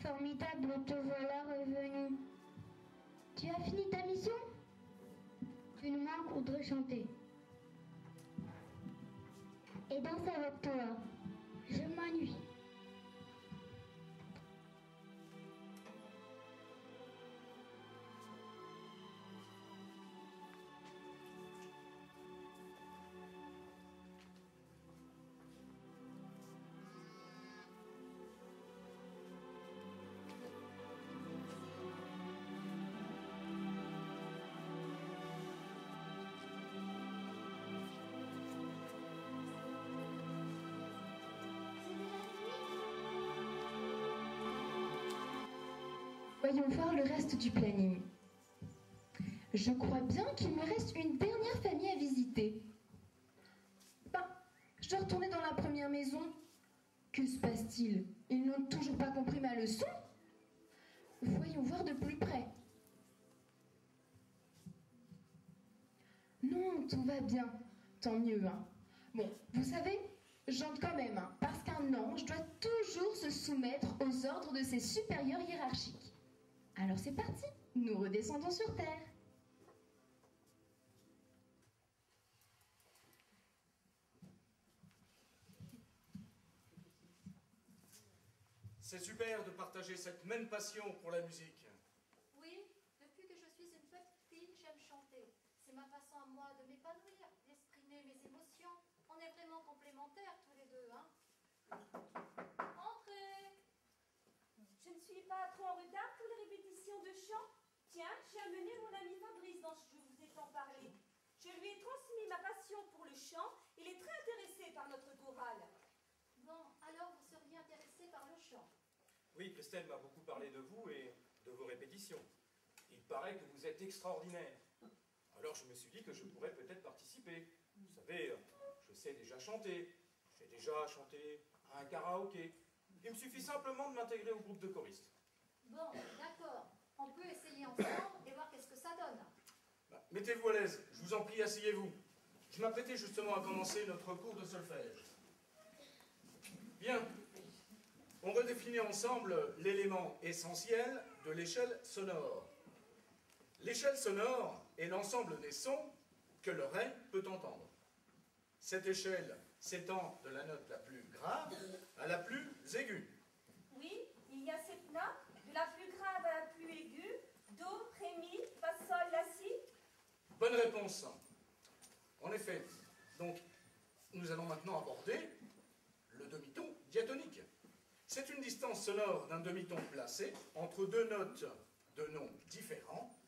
Formidable, te voilà revenu. Tu as fini ta mission? Tu nous manques, on devrait chanter. Et danser avec toi. Je m'ennuie. Voyons voir le reste du planning. Je crois bien qu'il me reste une dernière famille à visiter. Ben, je dois retourner dans la première maison. Que se passe-t-il? Ils n'ont toujours pas compris ma leçon? Voyons voir de plus près. Non, tout va bien. Tant mieux, hein. Bon, vous savez, j'entre quand même, hein, parce qu'un ange doit toujours se soumettre aux ordres de ses supérieurs hiérarchiques. Alors c'est parti, nous redescendons sur Terre. C'est super de partager cette même passion pour la musique. Oui, depuis que je suis une petite fille, j'aime chanter. C'est ma façon à moi de m'épanouir, d'exprimer mes émotions. On est vraiment complémentaires tous les deux, hein. Entrez! Je ne suis pas trop en retard pour les répétitions de chant. Tiens, j'ai amené mon ami Fabrice dont je vous ai tant parlé. Je lui ai transmis ma passion pour le chant. Il est très intéressé par notre chorale. Bon, alors vous seriez intéressé par le chant. Oui, Christelle m'a beaucoup parlé de vous et de vos répétitions. Il paraît que vous êtes extraordinaire. Alors je me suis dit que je pourrais peut-être participer. Vous savez, je sais déjà chanter. J'ai déjà chanté à un karaoké. Il me suffit simplement de m'intégrer au groupe de choristes. Bon, d'accord. On peut essayer ensemble et voir qu'est-ce que ça donne. Mettez-vous à l'aise, je vous en prie, asseyez-vous. Je m'apprêtais justement à commencer notre cours de solfège. Bien, on redéfinit ensemble l'élément essentiel de l'échelle sonore. L'échelle sonore est l'ensemble des sons que l'oreille peut entendre. Cette échelle s'étend de la note la plus grave à la plus aiguë. Oui, il y a 7 notes, de la plus grave à la plus aiguë, do, ré, mi, fa, sol, la, si. Bonne réponse. En effet, donc, nous allons maintenant aborder le demi-ton diatonique. C'est une distance sonore d'un demi-ton placé entre deux notes de noms différents.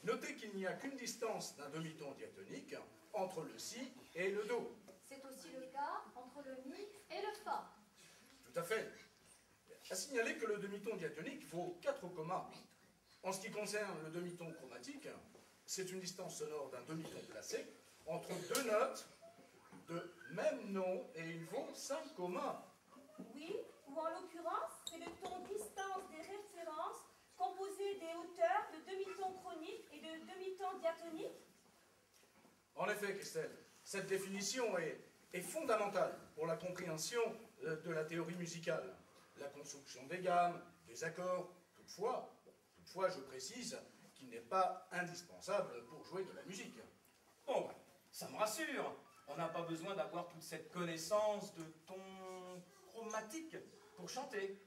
Notez qu'il n'y a qu'une distance d'un demi-ton diatonique entre le si et le do. C'est aussi le cas entre le mi et le fa. Tout à fait. À signaler que le demi-ton diatonique vaut 4 commas. En ce qui concerne le demi-ton chromatique, c'est une distance sonore d'un demi-ton placé entre deux notes de même nom et il vaut 5 commas. Oui, ou en l'occurrence, c'est le ton distance des références composé des hauteurs de demi-ton chronique et de demi-ton diatonique. En effet, Christelle, cette définition est fondamentale pour la compréhension de la théorie musicale. La construction des gammes, des accords, toutefois, je précise qu'il n'est pas indispensable pour jouer de la musique. Bon, ben, ça me rassure. On n'a pas besoin d'avoir toute cette connaissance de ton chromatique pour chanter.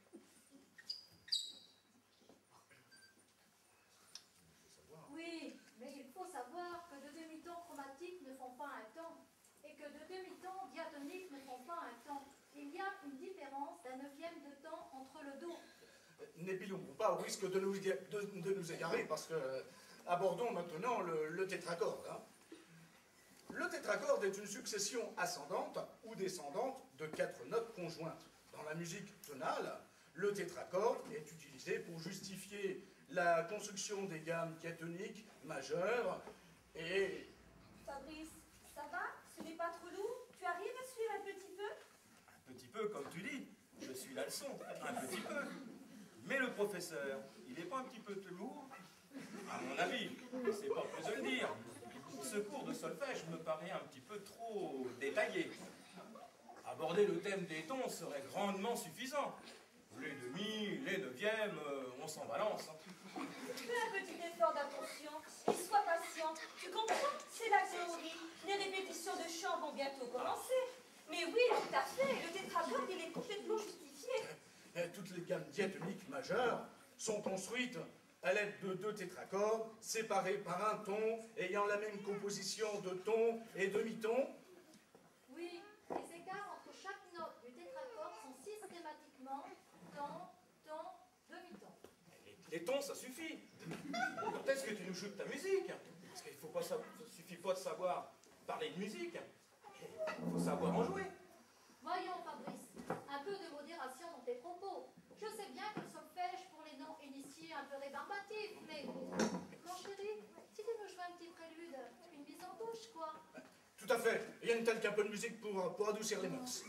Oui, mais il faut savoir que de demi-tons chromatiques ne font pas un ton et que de demi-tons diatoniques ne font pas un ton. Il y a une différence d'un neuvième de temps entre le do. N'épilons pas au risque de nous égarer, parce que abordons maintenant le tétracorde. Hein. Le tétracorde est une succession ascendante ou descendante de 4 notes conjointes. Dans la musique tonale, le tétracorde est utilisé pour justifier la construction des gammes diatoniques majeures et... Fabrice, ça va? Ce n'est pas trop lourd? Tu arrives à suivre un petit peu? Un petit peu, comme tu dis. Je suis la leçon, un petit peu. Mais le professeur, il n'est pas un petit peu trop lourd? À mon avis, c'est pas plus de le dire. Ce cours de solfège me paraît un petit peu trop détaillé. Aborder le thème des tons serait grandement suffisant. Les demi, les neuvièmes, s'en balance. Hein. Fais un petit effort d'attention et sois patient. Tu comprends? C'est la théorie. Les répétitions de chant vont bientôt commencer. Mais oui, tout à fait. Le tétragone, il est complètement justifié. Toutes les gammes diatoniques majeures sont construites à l'aide de 2 tétracordes séparés par un ton ayant la même composition de ton et demi-ton. Oui, les écarts entre chaque note du tétracorde sont systématiquement ton, demi-ton. Les tons, ça suffit. Quand est-ce que tu nous chutes ta musique? Parce qu'il faut pas, ça suffit pas de savoir parler de musique. Il faut savoir en jouer. Voyons, Fabrice, un peu de modération dans tes propos. Je sais bien que le solfège pour les non-initiés un peu rébarbatif, mais... Mon chéri, si tu nous jouais un petit prélude, une mise en bouche, quoi. Tout à fait. Rien de tel qu'un peu de musique pour adoucir les mœurs.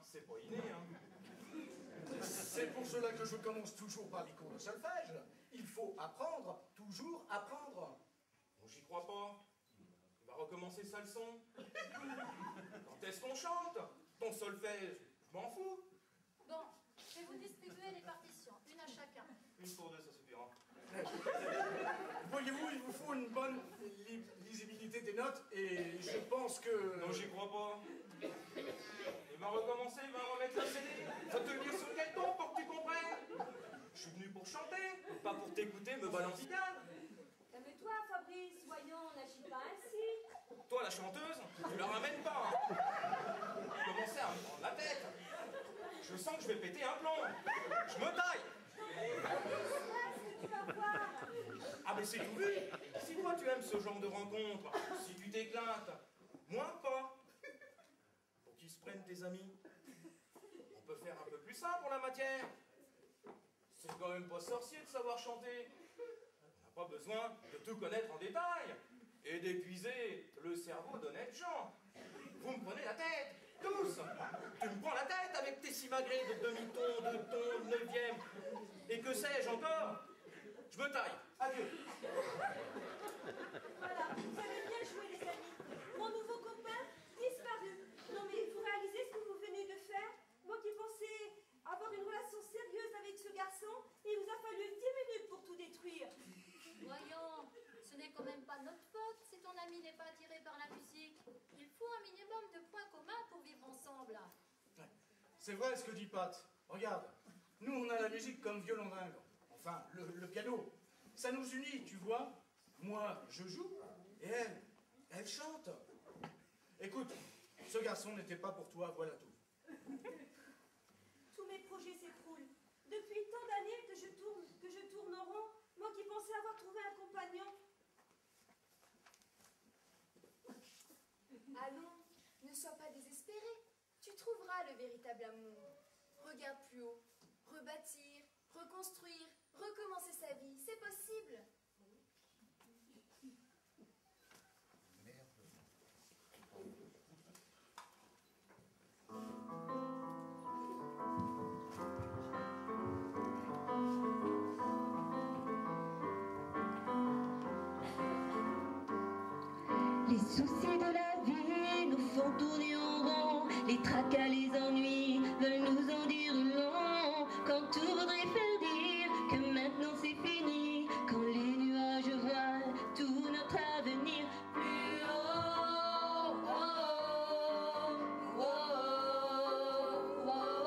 C'est pas inné, hein. C'est pour cela que je commence toujours par les cours de solfège. Il faut apprendre, toujours apprendre. Bon, j'y crois pas. Tu vas recommencer ça le son. Quand est-ce qu'on chante? Ton solfège, je m'en fous. Bon, je vais vous distribuer les partitions, une à chacun. Une pour 2, ça suffira. Voyez-vous, il vous faut une bonne lisibilité des notes et je pense que... Non, j'y crois pas. Il va recommencer, il va remettre la CD. Va te le dire sur quel ton pour que tu comprennes. Je suis venu pour chanter, pas pour t'écouter me balancer. Calme-toi, Fabrice, voyons, n'agis pas ainsi. Toi, la chanteuse, tu la ramènes pas. Hein. Tu commençais à me prendre la tête. Je sens que je vais péter un plomb. Je me taille. Tu vas voir. Ah mais c'est tout vu. Si toi tu aimes ce genre de rencontre, si tu t'éclates, moi pas. Pour qu'ils se prennent tes amis. On peut faire un peu plus simple pour la matière. C'est quand même pas sorcier de savoir chanter. On n'a pas besoin de tout connaître en détail et d'épuiser le cerveau d'honnêtes gens. Vous me prenez la tête, tous. Tu me prends la tête avec tes simagrées de demi-ton, de ton, de neuvième. Et que sais-je encore? Je me taille. Adieu. Voilà, vous avez bien joué, les amis. Mon nouveau copain, disparu. Non mais vous réalisez ce que vous venez de faire? Moi qui pensais avoir une relation sérieuse avec ce garçon, il vous a fallu 10 minutes pour tout détruire. Voyons, ce n'est quand même pas notre faute si ton ami n'est pas attiré par la musique. Il faut un minimum de points communs pour vivre ensemble. C'est vrai ce que dit Pat. Regarde, nous on a la musique comme violon dingue. Enfin, le piano. Ça nous unit, tu vois. Moi, je joue et elle chante. Écoute, ce garçon n'était pas pour toi, voilà tout. Tous mes projets s'écroulent. Depuis tant d'années que je tourne en rond, moi qui pensais avoir trouvé un compagnon. Allons, ne sois pas désespéré. Tu trouveras le véritable amour. Regarde plus haut. Rebâtir, reconstruire, recommencer sa vie, c'est possible. Les soucis de la vie nous font tourner en rond. Les tracas, les ennuis veulent nous en dire long. Quand tout voudrait faire dire que maintenant c'est fini. Quand les nuages voilent tout notre avenir. Plus haut, oh, oh, oh, oh.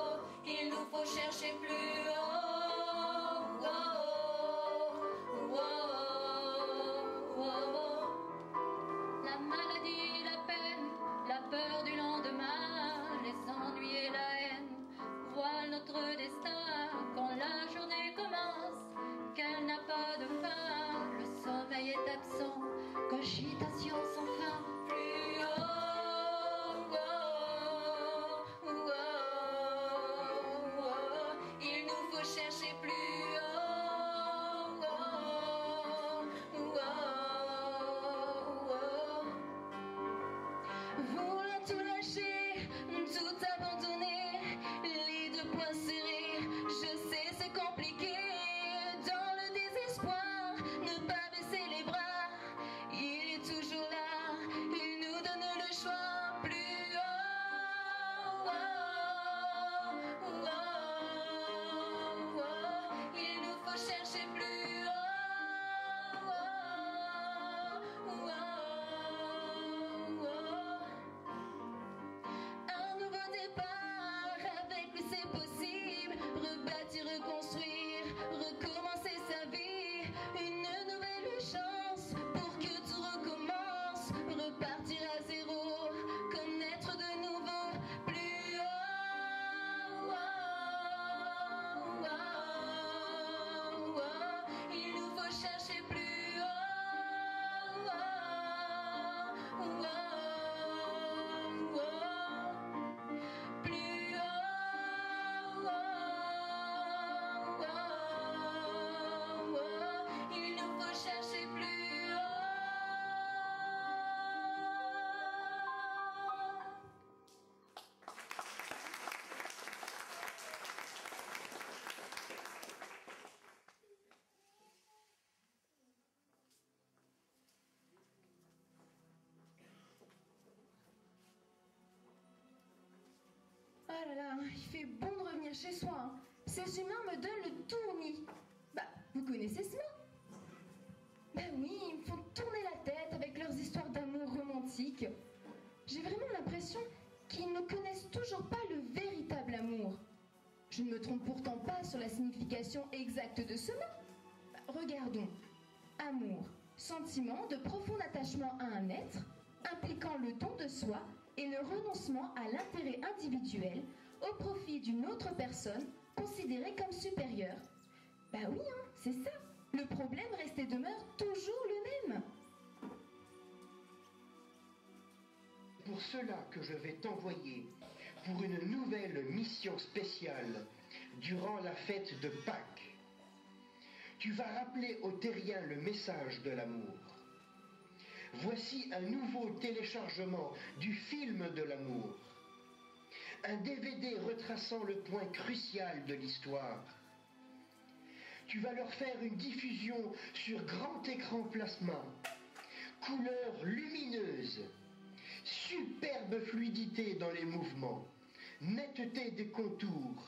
il fait bon de revenir chez soi. Hein. Ces humains me donnent le tournis. Bah, vous connaissez ce mot? Bah oui, ils me font tourner la tête avec leurs histoires d'amour romantique. J'ai vraiment l'impression qu'ils ne connaissent toujours pas le véritable amour. Je ne me trompe pourtant pas sur la signification exacte de ce mot. Bah, regardons. Amour, sentiment de profond attachement à un être, impliquant le don de soi et le renoncement à l'intérêt individuel au profit d'une autre personne considérée comme supérieure. Bah oui, hein, c'est ça. Le problème reste et demeure toujours le même. Pour cela que je vais t'envoyer pour une nouvelle mission spéciale durant la fête de Pâques. Tu vas rappeler aux terriens le message de l'amour. Voici un nouveau téléchargement du film de l'amour. Un DVD retraçant le point crucial de l'histoire. Tu vas leur faire une diffusion sur grand écran plasma, couleur lumineuse, superbe fluidité dans les mouvements, netteté des contours,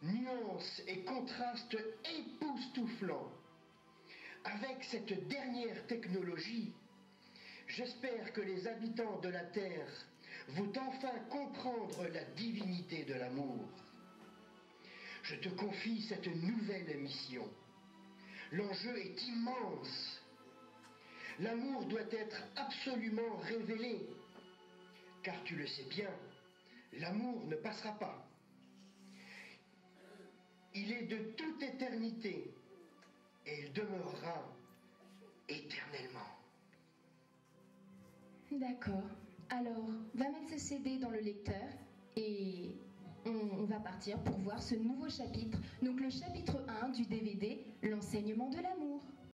nuances et contrastes époustouflants. Avec cette dernière technologie, j'espère que les habitants de la Terre vont enfin comprendre la divinité de l'amour. Je te confie cette nouvelle mission. L'enjeu est immense. L'amour doit être absolument révélé, car tu le sais bien, l'amour ne passera pas. Il est de toute éternité et il demeurera éternellement. D'accord. Alors, va mettre ce CD dans le lecteur et on va partir pour voir ce nouveau chapitre. Donc le chapitre 1 du DVD, l'enseignement de l'amour.